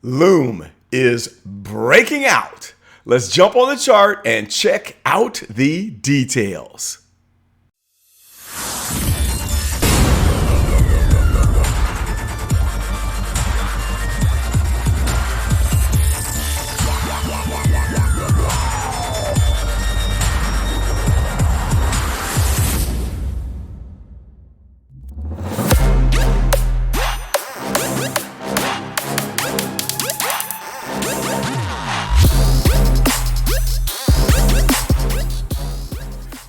Loom is breaking out. Let's jump on the chart and check out the details.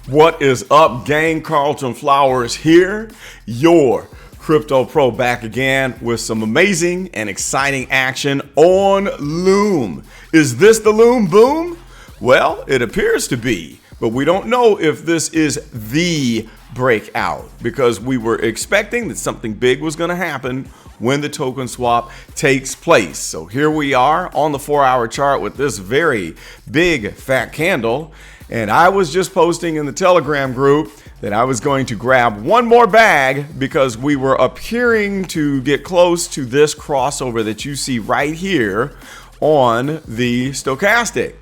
What is up, gang? Carlton Flowers here, your crypto pro, back again with some amazing and exciting action on Loom. Is this the Loom boom? Well, it appears to be, but we don't know if this is the breakout because we were expecting that something big was going to happen when the token swap takes place. So here we are on the 4-hour chart with this very big fat candle. And I was just posting in the Telegram group that I was going to grab one more bag because we were appearing to get close to this crossover that you see right here on the stochastic.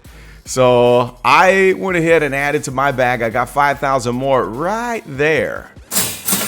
So I went ahead and added to my bag. I got 5,000 more right there.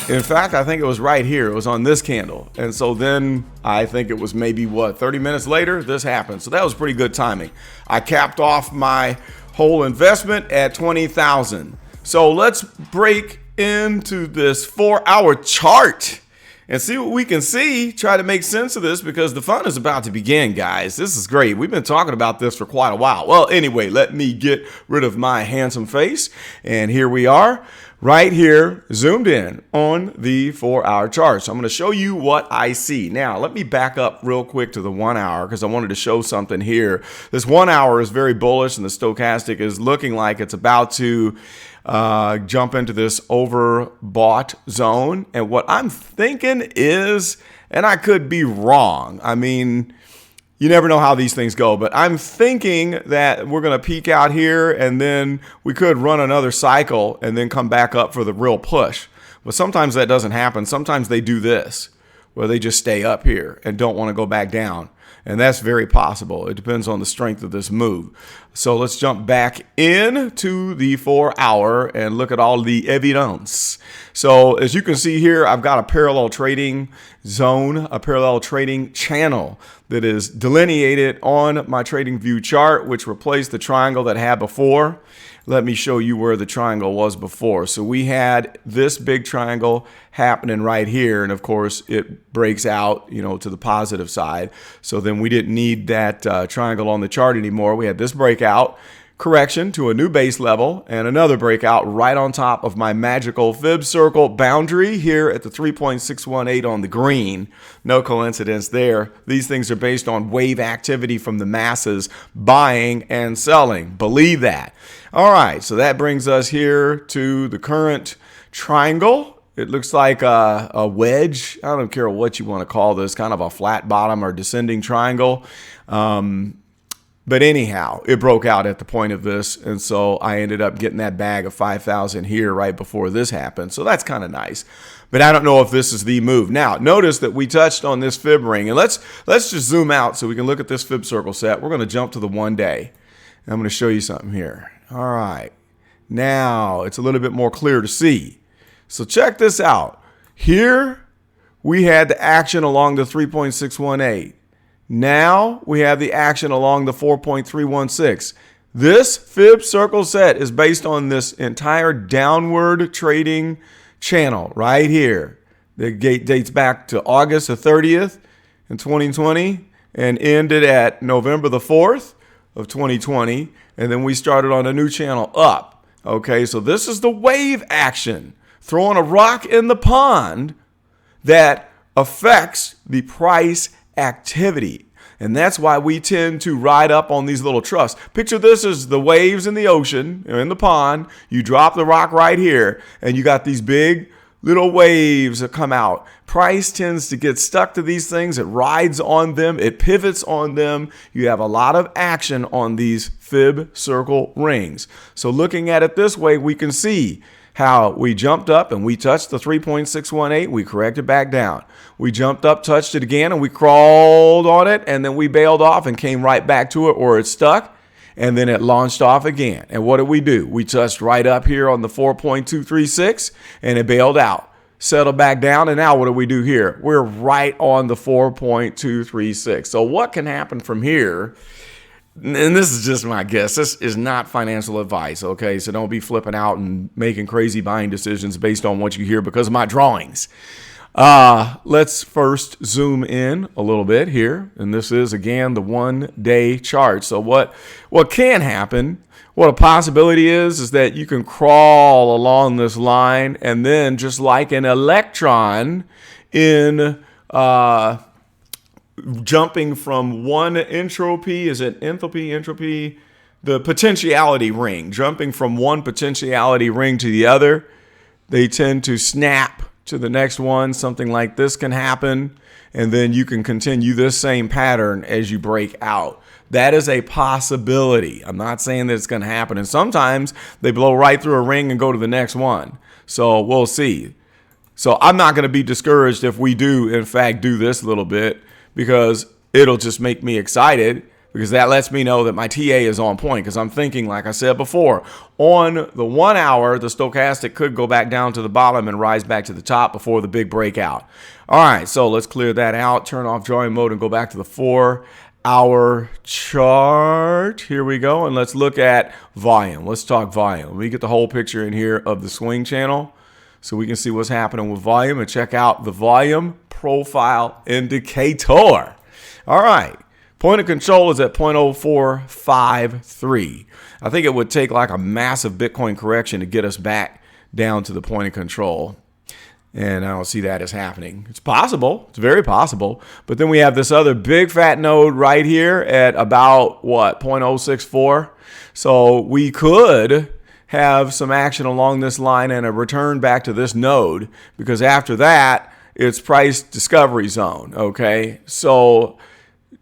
In fact, I think it was right here. It was on this candle. And so then I think it was maybe 30 minutes later, this happened. So that was pretty good timing. I capped off my whole investment at 20,000. So let's break into this 4-hour chart and see what we can see. Try to make sense of this because the fun is about to begin, guys. This is great. We've been talking about this for quite a while. Well, anyway, let me get rid of my handsome face. And here we are, right here, zoomed in on the 4-hour chart. So I'm going to show you what I see. Now, let me back up real quick to the 1 hour because I wanted to show something here. This 1 hour is very bullish and the stochastic is looking like it's about to jump into this overbought zone. And what I'm thinking is, and I could be wrong, I mean, you never know how these things go, but I'm thinking that we're going to peak out here and then we could run another cycle and then come back up for the real push. But sometimes that doesn't happen. Sometimes they do this, where they just stay up here and don't want to go back down. And that's very possible. It depends on the strength of this move. So let's jump back into the 4-hour and look at all the evidence. So as you can see here, I've got a parallel trading zone, a parallel trading channel that is delineated on my trading view chart, which replaced the triangle that I had before. Let me show you where the triangle was before. So we had this big triangle happening right here. And of course, it breaks out, to the positive side. So then we didn't need that triangle on the chart anymore. We had this breakout, correction to a new base level, and another breakout right on top of my magical fib circle boundary here at the 3.618 on the green. No coincidence there. These things are based on wave activity from the masses buying and selling. Believe that. All right, so that brings us here to the current triangle. It looks like a wedge. I don't care what you want to call this, kind of a flat bottom or descending triangle. But anyhow, it broke out at the point of this. And so I ended up getting that bag of 5,000 here right before this happened. So that's kind of nice. But I don't know if this is the move. Now, notice that we touched on this fib ring. And let's just zoom out so we can look at this fib circle set. We're going to jump to the 1 day. I'm going to show you something here. All right. Now, it's a little bit more clear to see. So check this out. Here, we had the action along the 3.618. Now we have the action along the 4.316. This fib circle set is based on this entire downward trading channel right here. The gate dates back to August the 30th in 2020 and ended at November the 4th of 2020. And then we started on a new channel up. Okay, so this is the wave action, throwing a rock in the pond that affects the price activity. And that's why we tend to ride up on these little troughs. Picture this as the waves in the ocean or in the pond. You drop the rock right here and you got these big little waves that come out. Price tends to get stuck to these things. It rides on them. It pivots on them. You have a lot of action on these fib circle rings. So looking at it this way, we can see how we jumped up and we touched the 3.618. We corrected back down. We jumped up, touched it again, and we crawled on it, and then we bailed off and came right back to it, or it stuck, and then it launched off again. And what did we do? We touched right up here on the 4.236, and it bailed out. Settle back down, and now what do we do here? We're right on the 4.236. So what can happen from here? And this is just my guess. This is not financial advice, okay? So don't be flipping out and making crazy buying decisions based on what you hear because of my drawings. Let's first zoom in a little bit here. And this is, again, the one-day chart. So what can happen, what a possibility is that you can crawl along this line, and then just like an electron in jumping from one entropy, is it entropy, the potentiality ring, jumping from one potentiality ring to the other, they tend to snap to the next one. Something like this can happen, and then you can continue this same pattern as you break out. That is a possibility. I'm not saying that it's going to happen. And sometimes they blow right through a ring and go to the next one. So we'll see. So I'm not going to be discouraged if we do, in fact, do this a little bit, because it'll just make me excited, because that lets me know that my TA is on point. Because I'm thinking, like I said before, on the 1 hour, the stochastic could go back down to the bottom and rise back to the top before the big breakout. All right, so let's clear that out, turn off drawing mode, and go back to the 4-hour chart. Here we go, and let's look at volume. Let's talk volume. Let me get the whole picture in here of the swing channel so we can see what's happening with volume, and check out the volume profile indicator. All right. Point of control is at 0.0453. I think it would take like a massive Bitcoin correction to get us back down to the point of control. And I don't see that as happening. It's possible. It's very possible. But then we have this other big fat node right here at about, 0.064. So we could have some action along this line and a return back to this node, because after that, it's price discovery zone, okay? So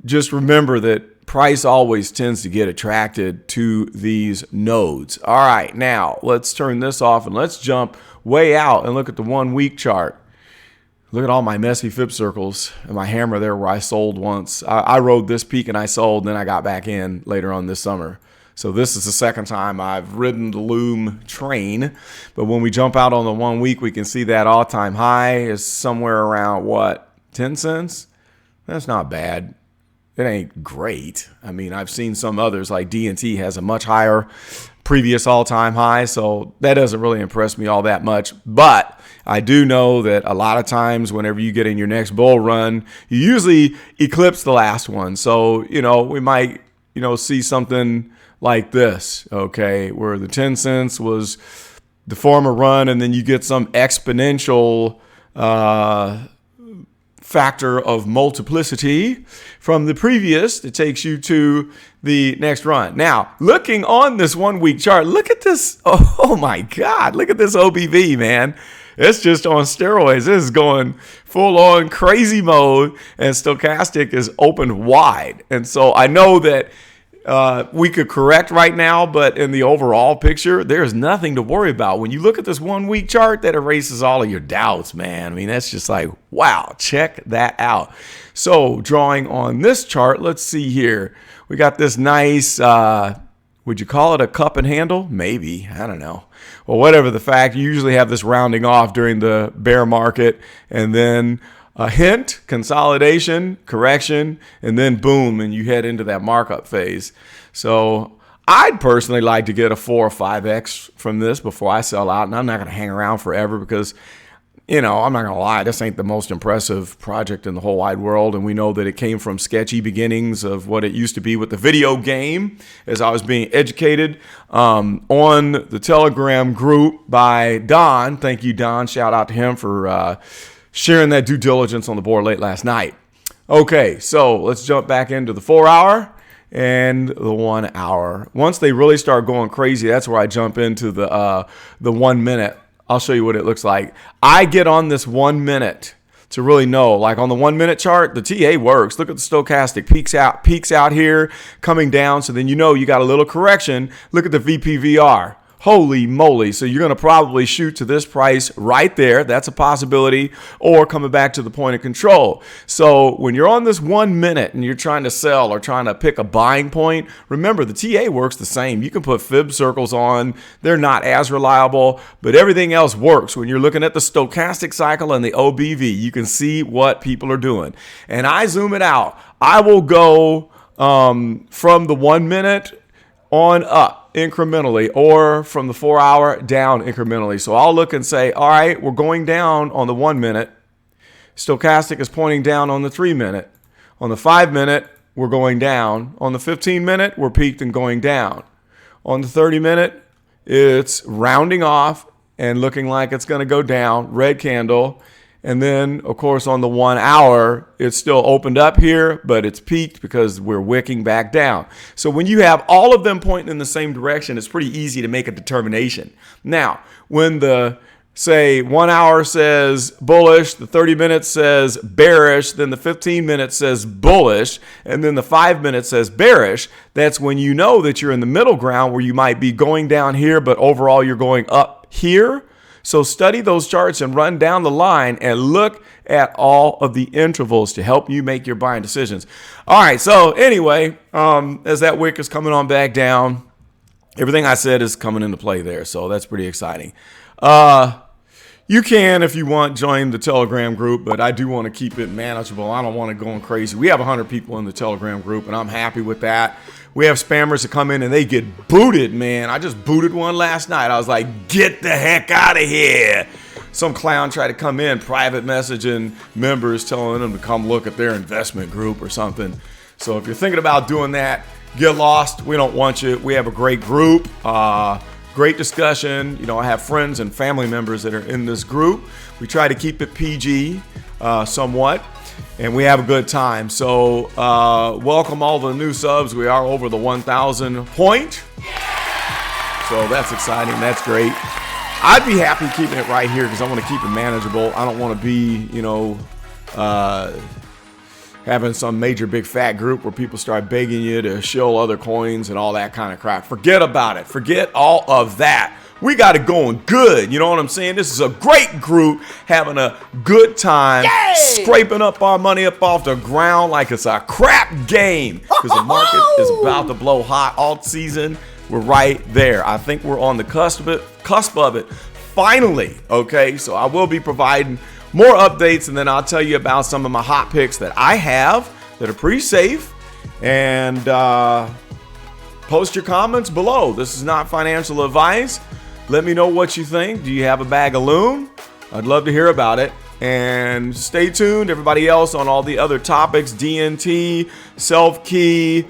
just remember that price always tends to get attracted to these nodes. All right, now let's turn this off and let's jump way out and look at the 1 week chart. Look at all my messy fib circles and my hammer there where I sold once. I rode this peak and I sold, then I got back in later on this summer. So this is the second time I've ridden the Loom train. But when we jump out on the 1 week, we can see that all-time high is somewhere around, 10 cents? That's not bad. It ain't great. I mean, I've seen some others like D&T has a much higher previous all-time high, so that doesn't really impress me all that much. But I do know that a lot of times whenever you get in your next bull run, you usually eclipse the last one. So, we might, see something like this, okay, where the 10 cents was the former run, and then you get some exponential factor of multiplicity from the previous that takes you to the next run. Now, looking on this 1 week chart, look at this. Oh my God, look at this OBV, man. It's just on steroids. This is going full on crazy mode, and stochastic is opened wide. And so I know that we could correct right now, but in the overall picture, there's nothing to worry about. When you look at this 1 week chart, that erases all of your doubts, man. I mean, that's just like, wow, check that out. So drawing on this chart, let's see here. We got this nice, would you call it a cup and handle? Maybe, I don't know. Well, whatever the fact, you usually have this rounding off during the bear market, and then a hint, consolidation, correction, and then boom, and you head into that markup phase. So I'd personally like to get a 4 or 5x from this before I sell out, and I'm not going to hang around forever because, I'm not going to lie, this ain't the most impressive project in the whole wide world, and we know that it came from sketchy beginnings of what it used to be with the video game as I was being educated on the Telegram group by Don. Thank you, Don. Shout out to him for sharing that due diligence on the board late last night. Okay, so let's jump back into the 4 hour and the 1 hour. Once they really start going crazy, that's where I jump into the 1 minute. I'll show you what it looks like. I get on this 1 minute to really know. Like on the 1 minute chart, the TA works. Look at the stochastic peaks out here, coming down. So then you got a little correction. Look at the VPVR. Holy moly. So you're going to probably shoot to this price right there. That's a possibility. Or coming back to the point of control. So when you're on this 1 minute and you're trying to sell or trying to pick a buying point, remember the TA works the same. You can put fib circles on. They're not as reliable, but everything else works. When you're looking at the stochastic cycle and the OBV, you can see what people are doing. And I zoom it out. I will go from the 1 minute on up incrementally, or from the 4 hour down incrementally. So I'll look and say, all right, we're going down on the 1 minute. Stochastic is pointing down on the 3 minute. On the 5 minute, we're going down. On the 15 minute, we're peaked and going down. On the 30 minute, it's rounding off and looking like it's going to go down, red candle. And then, of course, on the 1 hour, it's still opened up here, but it's peaked because we're wicking back down. So when you have all of them pointing in the same direction, it's pretty easy to make a determination. Now, when the, say, 1 hour says bullish, the 30 minutes says bearish, then the 15 minutes says bullish, and then the 5 minutes says bearish, that's when you know that you're in the middle ground where you might be going down here, but overall you're going up here. So study those charts and run down the line and look at all of the intervals to help you make your buying decisions. All right. So anyway, as that wick is coming on back down, everything I said is coming into play there. So that's pretty exciting. You can, if you want, join the Telegram group, but I do want to keep it manageable. I don't want to go crazy. We have 100 people in the Telegram group, and I'm happy with that. We have spammers that come in and they get booted, man. I just booted one last night. I was like, get the heck out of here. Some clown tried to come in, private messaging members, telling them to come look at their investment group or something. So if you're thinking about doing that, get lost. We don't want you. We have a great group, great discussion. You know, I have friends and family members that are in this group. We try to keep it PG somewhat. And we have a good time. So welcome all the new subs. We are over the 1,000 point. So that's exciting. That's great. I'd be happy keeping it right here because I want to keep it manageable. I don't want to be, you know, having some major big fat group where people start begging you to shill other coins and all that kind of crap. Forget about it. Forget all of that. We got it going good. You know what I'm saying? This is a great group having a good time. Yay! Scraping up our money up off the ground like it's a crap game because the market is about to blow hot. Alt season, we're right there. I think we're on the cusp of it finally. Okay, so I will be providing more updates, and then I'll tell you about some of my hot picks that I have that are pretty safe. And post your comments below. This is not financial advice. Let me know what you think. Do you have a bag of Loom? I'd love to hear about it. And stay tuned, everybody else, on all the other topics: DNT, self-key,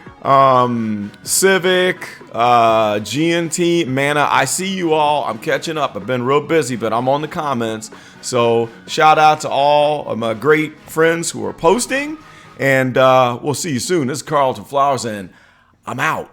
Civic, GNT, Mana. I see you all. I'm catching up. I've been real busy, but I'm on the comments. So shout out to all of my great friends who are posting. And we'll see you soon. This is Carlton Flowers, and I'm out.